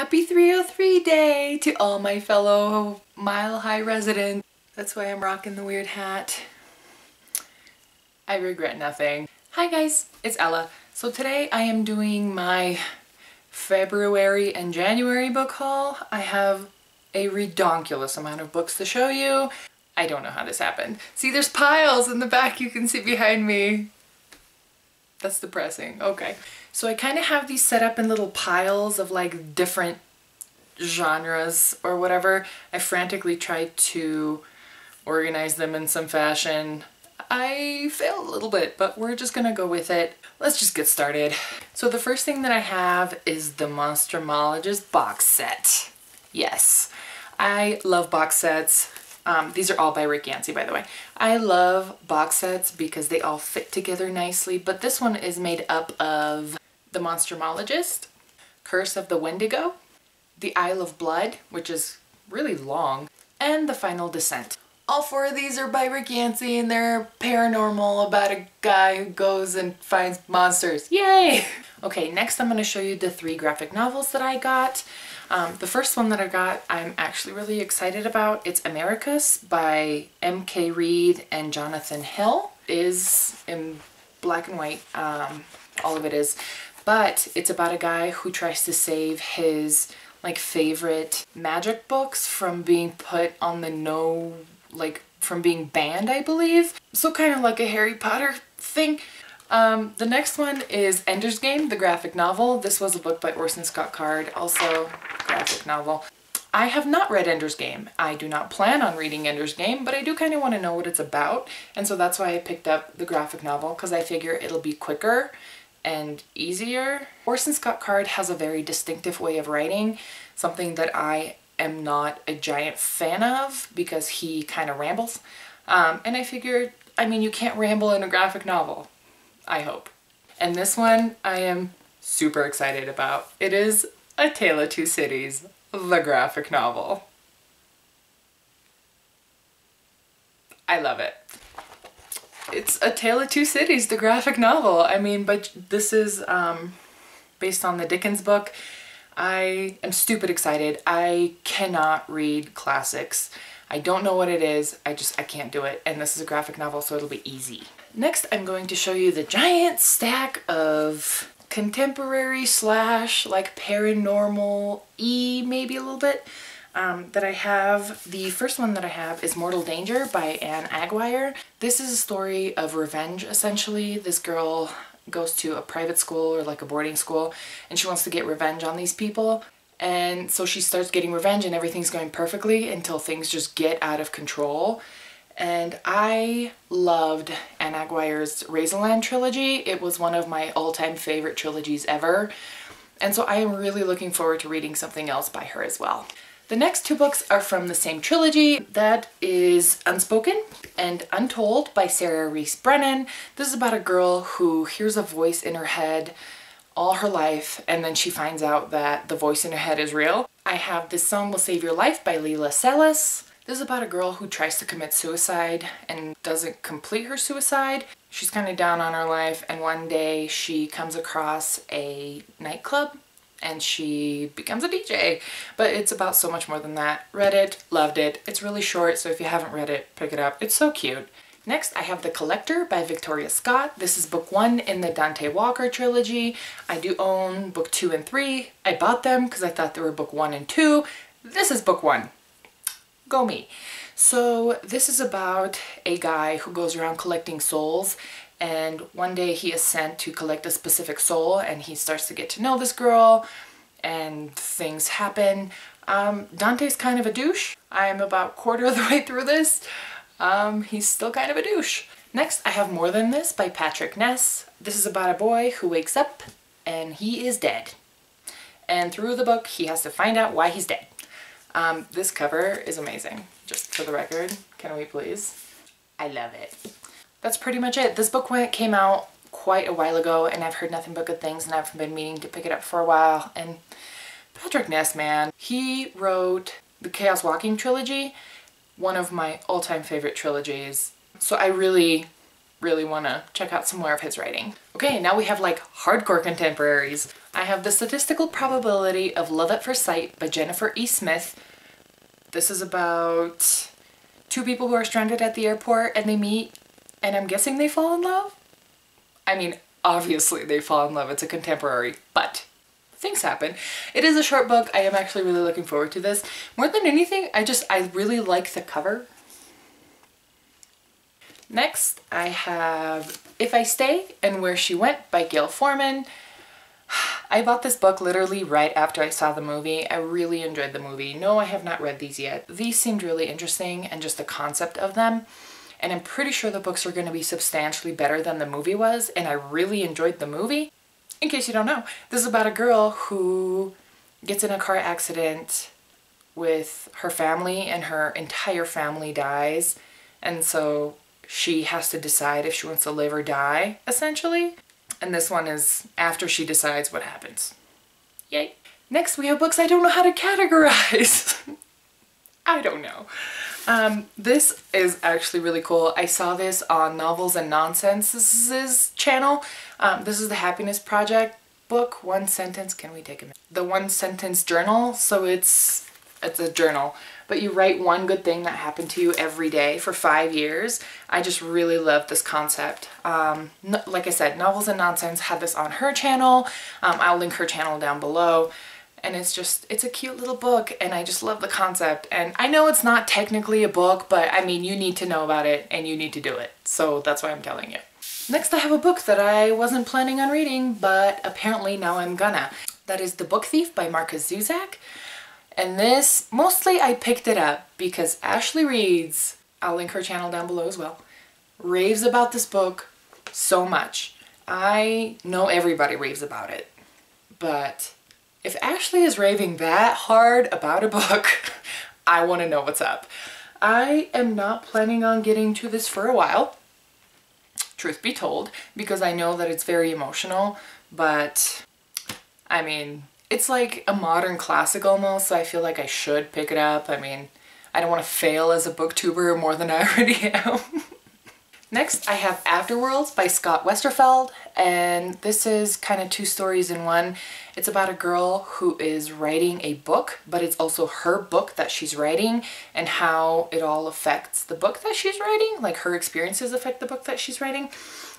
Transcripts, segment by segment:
Happy 303 day to all my fellow Mile High residents. That's why I'm rocking the weird hat. I regret nothing. Hi guys, it's Ella. So today I am doing my February and January book haul. I have a redonkulous amount of books to show you. I don't know how this happened. See, there's piles in the back you can see behind me. That's depressing. Okay. So I kind of have these set up in little piles of like different genres or whatever. I frantically tried to organize them in some fashion. I failed a little bit, but we're just gonna go with it. Let's just get started. So the first thing that I have is the Monstrumologist Box Set. Yes, I love box sets. These are all by Rick Yancey, by the way. I love box sets because they all fit together nicely, but this one is made up of The Monstrumologist, Curse of the Wendigo, The Isle of Blood, which is really long, and The Final Descent. All four of these are by Rick Yancey and they're paranormal about a guy who goes and finds monsters. Yay! Okay, next I'm going to show you the 3 graphic novels that I got. The first one that I got I'm actually really excited about. It's Americus by M.K. Reed and Jonathan Hill. It is in black and white, all of it is. But it's about a guy who tries to save his like favorite magic books from being put on the from being banned, I believe. So kind of like a Harry Potter thing. The next one is Ender's Game, the graphic novel. This was a book by Orson Scott Card, also graphic novel. I have not read Ender's Game. I do not plan on reading Ender's Game, but I do kind of want to know what it's about. And so that's why I picked up the graphic novel, because I figure it'll be quicker and easier. Orson Scott Card has a very distinctive way of writing, something that I am not a giant fan of because he kind of rambles. And I figured, I mean, you can't ramble in a graphic novel, I hope. And this one I am super excited about. It is A Tale of Two Cities, the graphic novel. I love it. It's A Tale of Two Cities, the graphic novel. I mean, but this is based on the Dickens book. I am stupid excited. I cannot read classics. I don't know what it is. I can't do it. And this is a graphic novel, so it'll be easy. Next, I'm going to show you the giant stack of contemporary slash like paranormal-y, maybe a little bit, that I have. The first one that I have is Mortal Danger by Anne Aguirre. This is a story of revenge, essentially. This girl goes to a private school or like a boarding school and she wants to get revenge on these people. And so she starts getting revenge and everything's going perfectly until things just get out of control. And I loved Anne Aguirre's Razorland trilogy. It was one of my all-time favorite trilogies ever. And so I am really looking forward to reading something else by her as well. The next 2 books are from the same trilogy. That is Unspoken and Untold by Sarah Reese Brennan. This is about a girl who hears a voice in her head all her life, and then she finds out that the voice in her head is real. I have This Song Will Save Your Life by Leila Celis. This is about a girl who tries to commit suicide and doesn't complete her suicide. She's kind of down on her life, and one day she comes across a nightclub and she becomes a DJ. But it's about so much more than that. Read it, loved it. It's really short, so if you haven't read it, pick it up. It's so cute. Next, I have The Collector by Victoria Scott. This is book 1 in the Dante Walker trilogy. I do own book 2 and 3. I bought them because I thought they were book 1 and 2. This is book 1. Go me. So this is about a guy who goes around collecting souls, and one day he is sent to collect a specific soul and he starts to get to know this girl and things happen. Dante's kind of a douche. I'm about quarter of the way through this. He's still kind of a douche. Next, I have More Than This by Patrick Ness. This is about a boy who wakes up and he is dead. And through the book, he has to find out why he's dead. This cover is amazing, just for the record. Can we please? I love it. That's pretty much it. This book came out quite a while ago and I've heard nothing but good things and I've been meaning to pick it up for a while. And Patrick Ness, man, he wrote the Chaos Walking trilogy, one of my all-time favorite trilogies. So I really really want to check out some more of his writing. Okay, now we have like hardcore contemporaries. I have The Statistical Probability of Love at First Sight by Jennifer E. Smith. This is about two people who are stranded at the airport and they meet, and I'm guessing they fall in love? I mean, obviously they fall in love. It's a contemporary, but things happen. It is a short book. I am actually really looking forward to this. More than anything, I really like the cover. Next, I have If I Stay and Where She Went by Gail Forman. I bought this book literally right after I saw the movie. I really enjoyed the movie. No, I have not read these yet. These seemed really interesting and just the concept of them. And I'm pretty sure the books are going to be substantially better than the movie was, and I really enjoyed the movie. In case you don't know, this is about a girl who gets in a car accident with her family and her entire family dies. And so she has to decide if she wants to live or die, essentially. And this one is after she decides what happens. Yay. Next, we have books I don't know how to categorize. I don't know. This is actually really cool. I saw this on Novels and Nonsense's channel. This is the Happiness Project book, One Sentence. Can we take a minute? The One Sentence Journal. So it's a journal, but you write one good thing that happened to you every day for 5 years. I just really love this concept. Like I said, Novels and Nonsense had this on her channel. I'll link her channel down below. And it's a cute little book, and I just love the concept. And I know it's not technically a book, but I mean, you need to know about it and you need to do it. So that's why I'm telling you. Next, I have a book that I wasn't planning on reading, but apparently now I'm gonna. That is The Book Thief by Marcus Zuzak. And this, mostly I picked it up because Ashley Reads, I'll link her channel down below as well, raves about this book so much. I know everybody raves about it, but if Ashley is raving that hard about a book, I want to know what's up. I am not planning on getting to this for a while, truth be told, because I know that it's very emotional, but I mean, it's like a modern classic almost, so I feel like I should pick it up. I mean, I don't want to fail as a booktuber more than I already am. Next, I have Afterworlds by Scott Westerfeld, and this is kind of two stories in one. It's about a girl who is writing a book, but it's also her book that she's writing and how it all affects the book that she's writing, like her experiences affect the book that she's writing.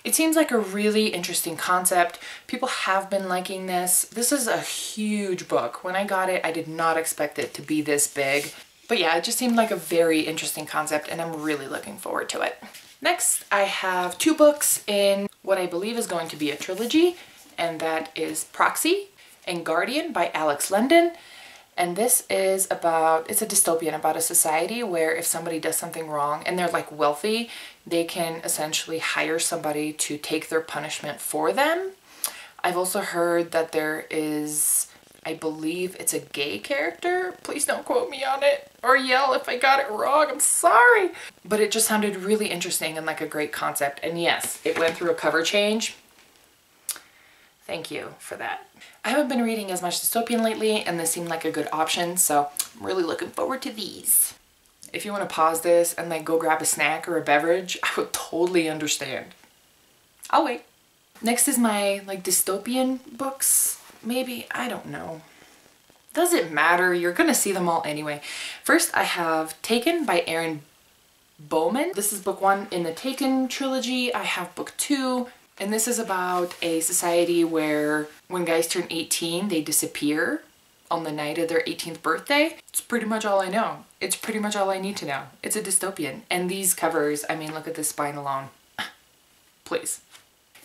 It seems like a really interesting concept. People have been liking this. This is a huge book. When I got it, I did not expect it to be this big. But yeah, it just seemed like a very interesting concept, and I'm really looking forward to it. Next, I have two books in what I believe is going to be a trilogy, and that is Proxy Guardian by Alex London. And this is about, it's a dystopian about a society where if somebody does something wrong and they're like wealthy, they can essentially hire somebody to take their punishment for them. I've also heard that there is, I believe it's a gay character. Please don't quote me on it or yell if I got it wrong. I'm sorry. But it just sounded really interesting and like a great concept. And yes, it went through a cover change. Thank you for that. I haven't been reading as much dystopian lately, and this seemed like a good option, so I'm really looking forward to these. If you want to pause this and like go grab a snack or a beverage, I would totally understand. I'll wait. Next is my like dystopian books. Maybe, I don't know. Doesn't matter, you're gonna see them all anyway. First, I have Taken by Aaron Bowman. This is book 1 in the Taken trilogy. I have book 2, and this is about a society where when guys turn 18, they disappear on the night of their 18th birthday. It's pretty much all I know. It's pretty much all I need to know. It's a dystopian. And these covers, I mean, look at this spine alone. Please.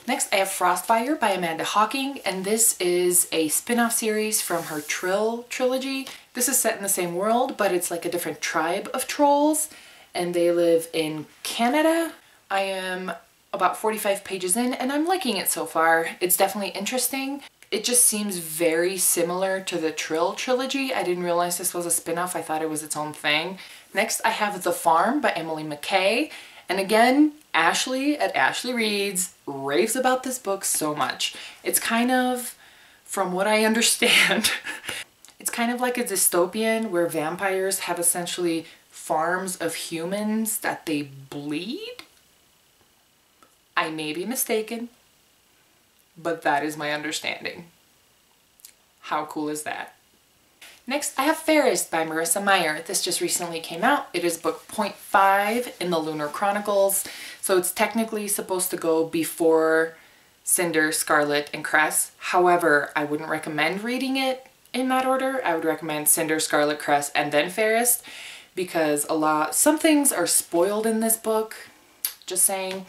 Next, I have Frostfire by Amanda Hawking, and this is a spin-off series from her Trill trilogy. This is set in the same world, but it's like a different tribe of trolls, and they live in Canada. I am about 45 pages in, and I'm liking it so far. It's definitely interesting. It just seems very similar to the Trill trilogy. I didn't realize this was a spin-off. I thought it was its own thing. Next, I have The Farm by Emily McKay, and again, Ashley at Ashley Reads raves about this book so much. It's kind of, from what I understand, it's kind of like a dystopian where vampires have essentially farms of humans that they bleed? I may be mistaken, but that is my understanding. How cool is that? Next, I have Fairest by Marissa Meyer. This just recently came out. It is book 0.5 in the Lunar Chronicles, so it's technically supposed to go before Cinder, Scarlet, and Cress. However, I wouldn't recommend reading it in that order. I would recommend Cinder, Scarlet, Cress, and then Fairest, because some things are spoiled in this book. Just saying.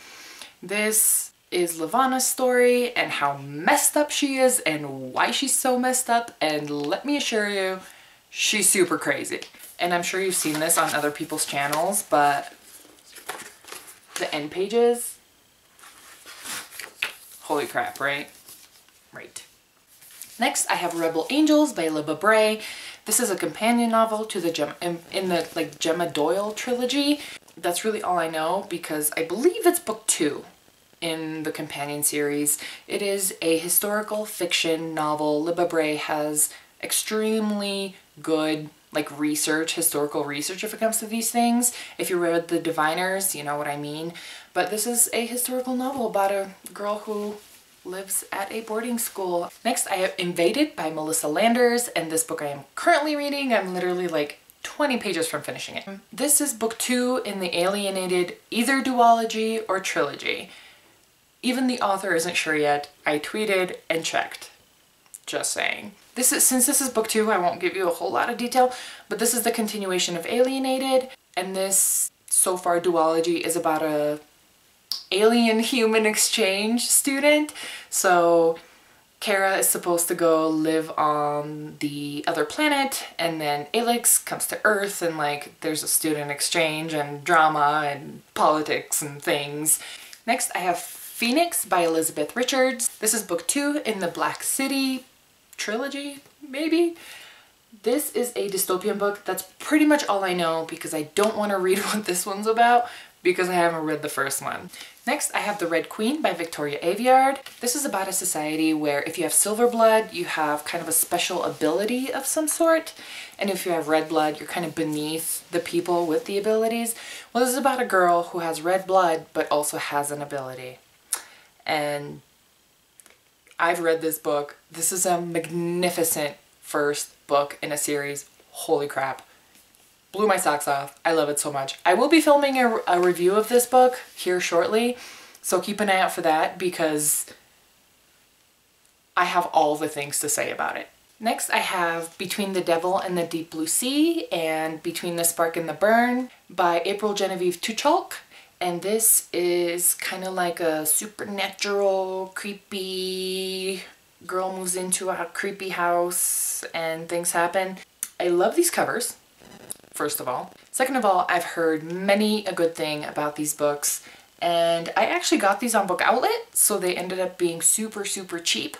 This is Levana's story and how messed up she is and why she's so messed up, and let me assure you, she's super crazy. And I'm sure you've seen this on other people's channels, but the end pages, holy crap, right? Right. Next, I have Rebel Angels by Libba Bray. This is a companion novel to the in the like Gemma Doyle trilogy. That's really all I know because I believe it's book 2 in the companion series. It is a historical fiction novel. Libba Bray has extremely good historical research if it comes to these things. If you read The Diviners, you know what I mean. But this is a historical novel about a girl who lives at a boarding school. Next, I have Invaded by Melissa Landers, and this book I am currently reading. I'm literally like 20 pages from finishing it. This is book 2 in the Alienated either duology or trilogy. Even the author isn't sure yet. I tweeted and checked. Just saying. Since this is book 2, I won't give you a whole lot of detail, but this is the continuation of Alienated, and this so far duology is about a alien-human exchange student. So Kara is supposed to go live on the other planet, and then Alex comes to Earth, and like there's a student exchange and drama and politics and things. Next, I have Phoenix by Elizabeth Richards. This is book 2 in the Black City trilogy, maybe? This is a dystopian book. That's pretty much all I know because I don't want to read what this one's about because I haven't read the first one. Next, I have The Red Queen by Victoria Aveyard. This is about a society where if you have silver blood, you have kind of a special ability of some sort. And if you have red blood, you're kind of beneath the people with the abilities. Well, this is about a girl who has red blood, but also has an ability. And I've read this book. This is a magnificent first book in a series. Holy crap. Blew my socks off. I love it so much. I will be filming a review of this book here shortly, so keep an eye out for that because I have all the things to say about it. Next, I have Between the Devil and the Deep Blue Sea and Between the Spark and the Burn by April Genevieve Tucholk. And this is kind of like a supernatural, creepy girl moves into a creepy house and things happen. I love these covers, first of all. Second of all, I've heard many a good thing about these books, and I actually got these on Book Outlet, so they ended up being super, super cheap.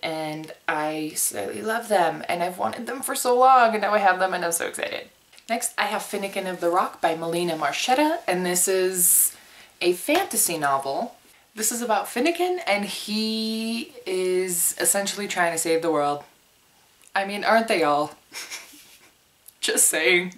And I slightly love them, and I've wanted them for so long, and now I have them and I'm so excited. Next, I have Finnegan of the Rock by Melina Marchetta, and this is a fantasy novel. This is about Finnegan, and he is essentially trying to save the world. I mean, aren't they all? Just saying.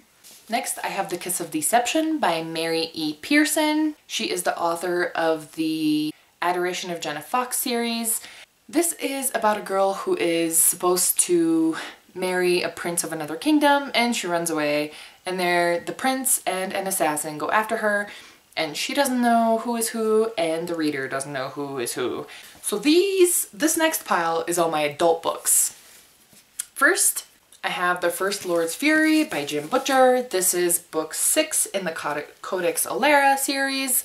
Next, I have The Kiss of Deception by Mary E. Pearson. She is the author of the Adoration of Jenna Fox series. This is about a girl who is supposed to marry a prince of another kingdom, and she runs away, and the prince and an assassin go after her, and she doesn't know who is who, and the reader doesn't know who is who. So this next pile is all my adult books. First, I have The First Lord's Fury by Jim Butcher. This is book 6 in the Codex Alera series.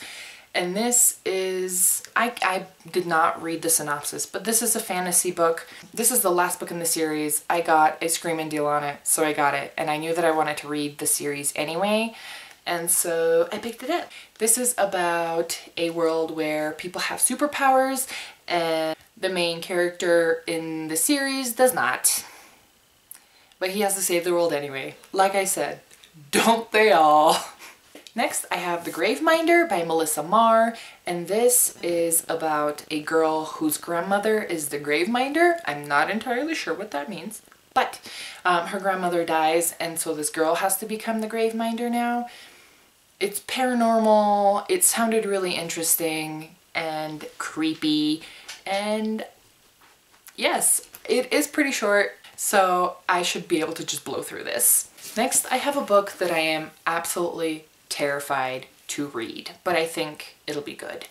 And this is, I did not read the synopsis, but this is a fantasy book. This is the last book in the series. I got a screaming deal on it, so I got it. And I knew that I wanted to read the series anyway, and so I picked it up. This is about a world where people have superpowers, and the main character in the series does not. But he has to save the world anyway. Like I said, don't they all? Next, I have The Graveminder by Melissa Marr, and this is about a girl whose grandmother is the graveminder. I'm not entirely sure what that means, but her grandmother dies, and so this girl has to become the graveminder now. It's paranormal. It sounded really interesting. and creepy, and yes, it is pretty short, so I should be able to just blow through this. Next, I have a book that I am absolutely terrified to read, but I think it'll be good.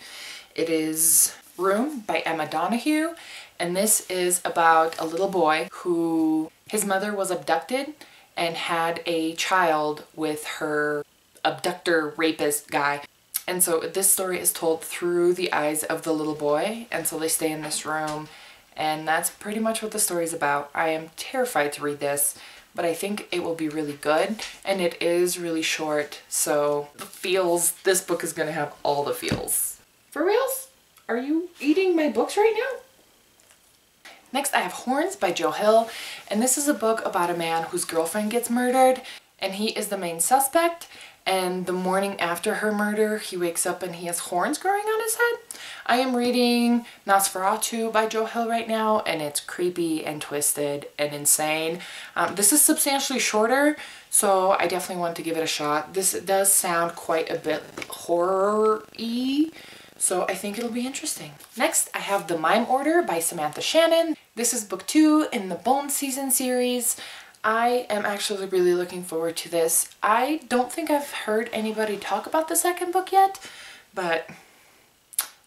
It is Room by Emma Donoghue, and this is about a little boy who his mother was abducted and had a child with her abductor rapist guy. And so this story is told through the eyes of the little boy, and so they stay in this room, and that's pretty much what the story is about. I am terrified to read this, but I think it will be really good, and it is really short, so the feels, this book is gonna have all the feels. For reals? Are you eating my books right now? Next, I have Thorns by Joe Hill, and this is a book about a man whose girlfriend gets murdered, and he is the main suspect, and the morning after her murder, he wakes up and he has horns growing on his head. I am reading Nosferatu by Joe Hill right now, and it's creepy and twisted and insane. This is substantially shorter, so I definitely want to give it a shot. This does sound quite a bit horror-y, so I think it'll be interesting. Next, I have The Mime Order by Samantha Shannon. This is book 2 in the Bone Season series. I am actually really looking forward to this. I don't think I've heard anybody talk about the second book yet, but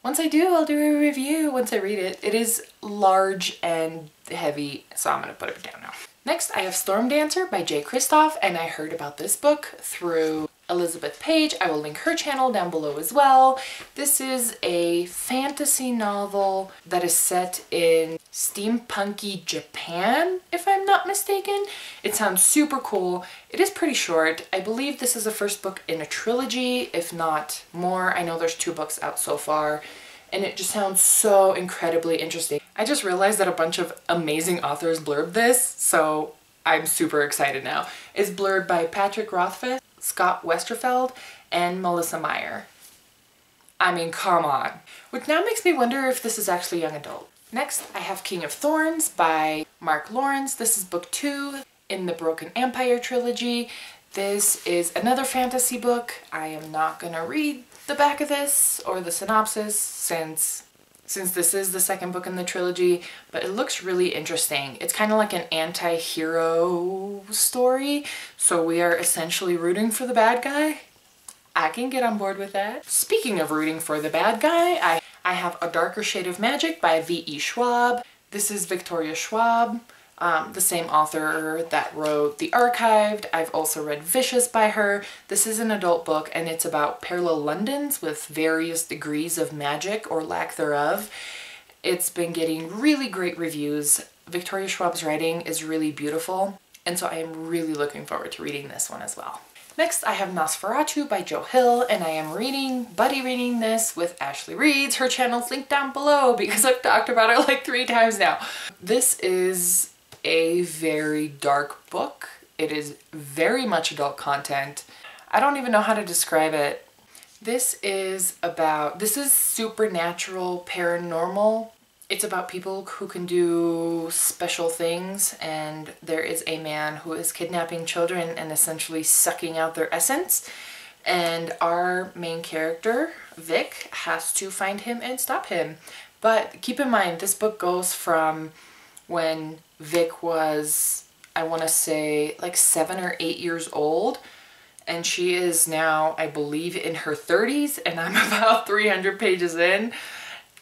once I do, I'll do a review once I read it. It is large and heavy, so I'm gonna put it down now. Next, I have Stormdancer by Jay Kristoff, and I heard about this book through Elizabeth Page. I will link her channel down below as well. This is a fantasy novel that is set in steampunky Japan, if I'm not mistaken. It sounds super cool. It is pretty short. I believe this is the first book in a trilogy, if not more. I know there's 2 books out so far, and it just sounds so incredibly interesting. I just realized that a bunch of amazing authors blurbed this, so I'm super excited now. It's blurred by Patrick Rothfuss, Scott Westerfeld, and Melissa Meyer. I mean, come on. Which now makes me wonder if this is actually young adult. Next, I have King of Thorns by Mark Lawrence. This is book 2 in the Broken Empire trilogy. This is another fantasy book. I am not gonna read the back of this or the synopsis since this is the second book in the trilogy, but it looks really interesting. It's kind of like an anti-hero story, so we are essentially rooting for the bad guy. I can get on board with that. Speaking of rooting for the bad guy, I have A Darker Shade of Magic by V.E. Schwab. This is Victoria Schwab, the same author that wrote The Archived. I've also read Vicious by her. This is an adult book, and it's about parallel Londons with various degrees of magic or lack thereof. It's been getting really great reviews. Victoria Schwab's writing is really beautiful, and so I am really looking forward to reading this one as well. Next, I have Nosferatu by Joe Hill, and I am buddy reading this with Ashley Reads. Her channel's linked down below because I've talked about it like 3 times now. This is a very dark book. It is very much adult content. I don't even know how to describe it. This is supernatural, paranormal. It's about people who can do special things, and there is a man who is kidnapping children and essentially sucking out their essence. And our main character, Vic, has to find him and stop him. But keep in mind, this book goes from when Vic was, I want to say, like 7 or 8 years old, and she is now, I believe, in her 30s, and I'm about 300 pages in,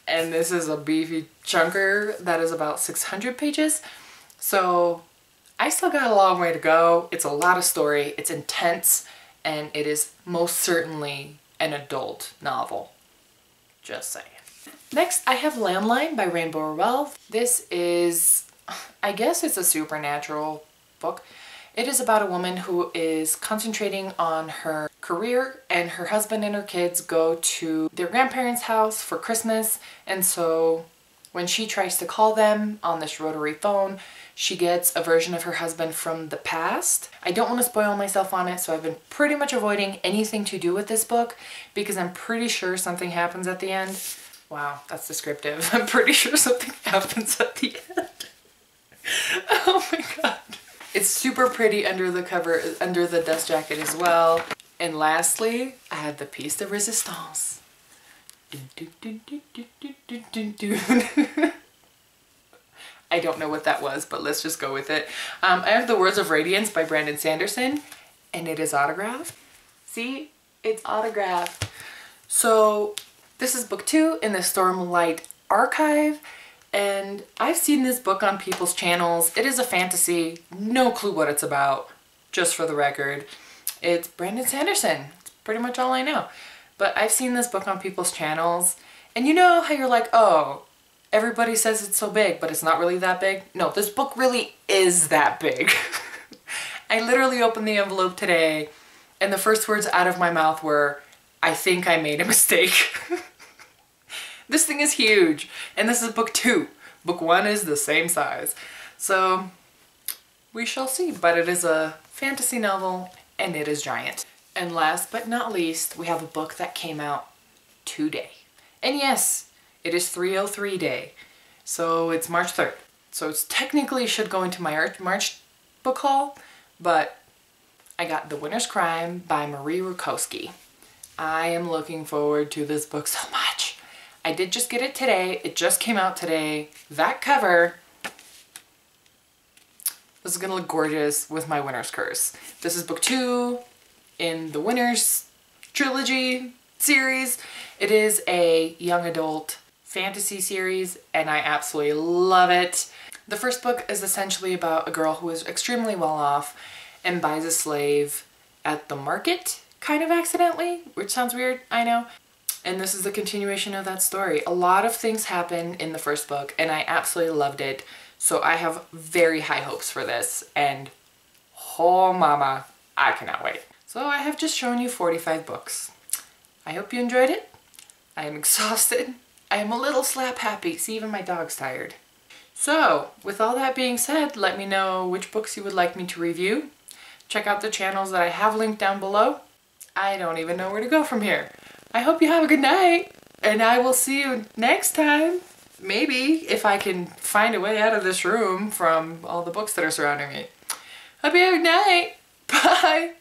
and this is a beefy chunker that is about 600 pages, so I still got a long way to go. It's a lot of story, it's intense, and it is most certainly an adult novel. Just saying. Next, I have Landline by Rainbow Rowell. This is, I guess it's a supernatural book. It is about a woman who is concentrating on her career, and her husband and her kids go to their grandparents' house for Christmas, and so when she tries to call them on this rotary phone, she gets a version of her husband from the past. I don't want to spoil myself on it, so I've been pretty much avoiding anything to do with this book because I'm pretty sure something happens at the end. Wow, that's descriptive. I'm pretty sure something happens at the end. Oh my god. It's super pretty under the cover, under the dust jacket as well. And lastly, I have the piece de resistance. I don't know what that was, but let's just go with it. I have The Words of Radiance by Brandon Sanderson, and it is autographed. See? It's autographed. So this is book 2 in the Stormlight archive, and I've seen this book on people's channels. It is a fantasy. No clue what it's about, just for the record. It's Brandon Sanderson. It's pretty much all I know. But I've seen this book on people's channels, and you know how you're like, oh, everybody says it's so big, but it's not really that big? No, this book really is that big. I literally opened the envelope today, and the first words out of my mouth were, I think I made a mistake. This thing is huge, and this is book 2. Book 1 is the same size. So we shall see, but it is a fantasy novel, and it is giant. And last but not least, we have a book that came out today. And yes, it is 303 day. So it's March 3rd. So it's technically should go into my March book haul, but I got The Winter's Crime by Marie Rukowski. I am looking forward to this book so much. I did just get it today. It just came out today. That cover, this is gonna look gorgeous with my Winter's Curse. This is book 2 in the Winter's trilogy series. It is a young adult fantasy series, and I absolutely love it. The first book is essentially about a girl who is extremely well off and buys a slave at the market, kind of accidentally, which sounds weird, I know. And this is the continuation of that story. A lot of things happen in the first book, and I absolutely loved it. So I have very high hopes for this, and oh mama, I cannot wait. So I have just shown you 45 books. I hope you enjoyed it. I am exhausted. I am a little slap happy. See, even my dog's tired. So with all that being said, let me know which books you would like me to review. Check out the channels that I have linked down below. I don't even know where to go from here. I hope you have a good night, and I will see you next time. Maybe, if I can find a way out of this room from all the books that are surrounding me. Hope you have a good night. Bye.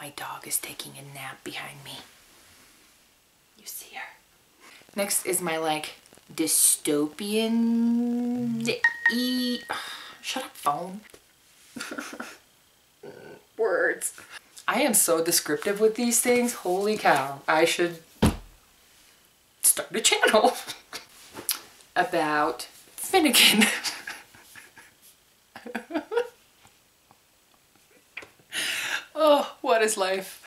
My dog is taking a nap behind me. You see her. Next is my, like, dystopian... Shut up, phone. Words. I am so descriptive with these things. Holy cow. I should start a channel about Finnegan. Oh, what is life?